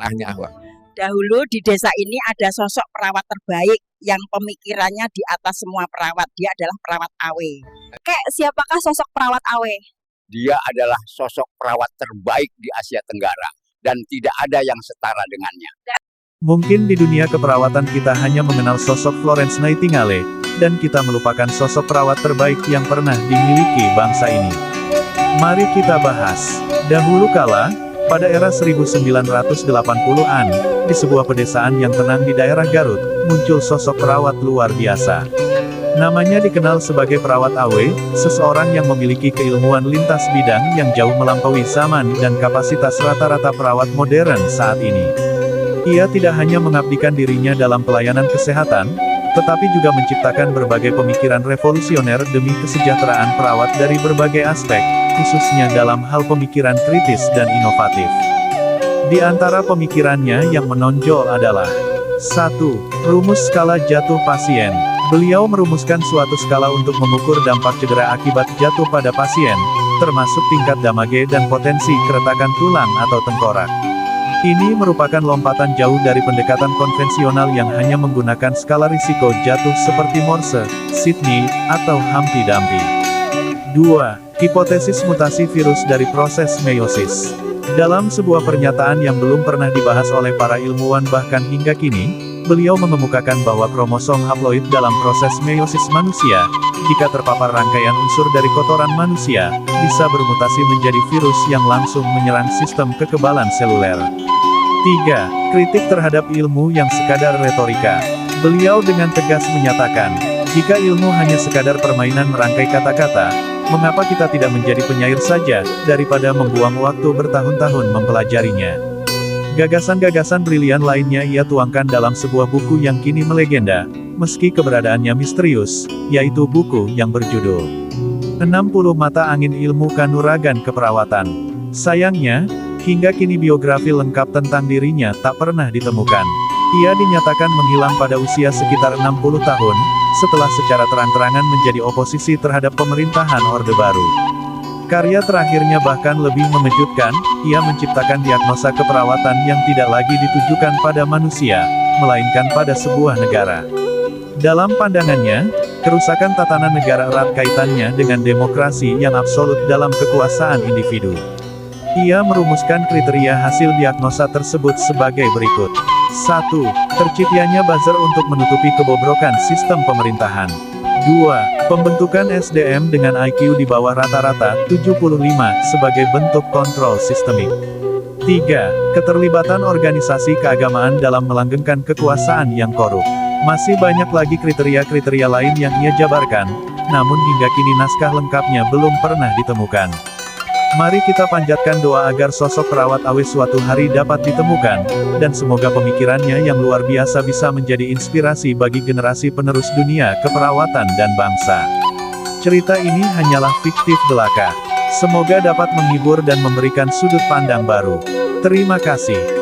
Tanya apa? Dahulu di desa ini ada sosok perawat terbaik yang pemikirannya di atas semua perawat. Dia adalah perawat AW. Kek, siapakah sosok perawat AW? Dia adalah sosok perawat terbaik di Asia Tenggara, dan tidak ada yang setara dengannya. Mungkin di dunia keperawatan kita hanya mengenal sosok Florence Nightingale, dan kita melupakan sosok perawat terbaik yang pernah dimiliki bangsa ini. Mari kita bahas. Dahulu kala, pada era 1980-an, di sebuah pedesaan yang tenang di daerah Garut, muncul sosok perawat luar biasa. Namanya dikenal sebagai perawat AW, seseorang yang memiliki keilmuan lintas bidang yang jauh melampaui zaman dan kapasitas rata-rata perawat modern saat ini. Ia tidak hanya mengabdikan dirinya dalam pelayanan kesehatan, tetapi juga menciptakan berbagai pemikiran revolusioner demi kesejahteraan perawat dari berbagai aspek, khususnya dalam hal pemikiran kritis dan inovatif. Di antara pemikirannya yang menonjol adalah 1. Rumus skala jatuh pasien. Beliau merumuskan suatu skala untuk mengukur dampak cedera akibat jatuh pada pasien, termasuk tingkat damage dan potensi keretakan tulang atau tengkorak. Ini merupakan lompatan jauh dari pendekatan konvensional yang hanya menggunakan skala risiko jatuh seperti Morse, Sydney, atau Humpty Dumpty. 2. Hipotesis mutasi virus dari proses meiosis. Dalam sebuah pernyataan yang belum pernah dibahas oleh para ilmuwan bahkan hingga kini, beliau mengemukakan bahwa kromosom haploid dalam proses meiosis manusia, jika terpapar rangkaian unsur dari kotoran manusia, bisa bermutasi menjadi virus yang langsung menyerang sistem kekebalan seluler. 3. Kritik terhadap ilmu yang sekadar retorika. Beliau dengan tegas menyatakan, jika ilmu hanya sekadar permainan merangkai kata-kata, mengapa kita tidak menjadi penyair saja, daripada membuang waktu bertahun-tahun mempelajarinya. Gagasan-gagasan brilian lainnya ia tuangkan dalam sebuah buku yang kini melegenda, meski keberadaannya misterius, yaitu buku yang berjudul 60 Mata Angin Ilmu Kanuragan Keperawatan. Sayangnya, hingga kini biografi lengkap tentang dirinya tak pernah ditemukan. Ia dinyatakan menghilang pada usia sekitar 60 tahun, setelah secara terang-terangan menjadi oposisi terhadap pemerintahan Orde Baru. Karya terakhirnya bahkan lebih mengejutkan, ia menciptakan diagnosa keperawatan yang tidak lagi ditujukan pada manusia, melainkan pada sebuah negara. Dalam pandangannya, kerusakan tatanan negara erat kaitannya dengan demokrasi yang absolut dalam kekuasaan individu. Ia merumuskan kriteria hasil diagnosa tersebut sebagai berikut. 1. Terciptanya buzzer untuk menutupi kebobrokan sistem pemerintahan. 2. Pembentukan SDM dengan IQ di bawah rata-rata, 75, sebagai bentuk kontrol sistemik. 3. Keterlibatan organisasi keagamaan dalam melanggengkan kekuasaan yang korup. Masih banyak lagi kriteria-kriteria lain yang ia jabarkan, namun hingga kini naskah lengkapnya belum pernah ditemukan. Mari kita panjatkan doa agar sosok perawat AW suatu hari dapat ditemukan, dan semoga pemikirannya yang luar biasa bisa menjadi inspirasi bagi generasi penerus dunia keperawatan dan bangsa. Cerita ini hanyalah fiktif belaka. Semoga dapat menghibur dan memberikan sudut pandang baru. Terima kasih.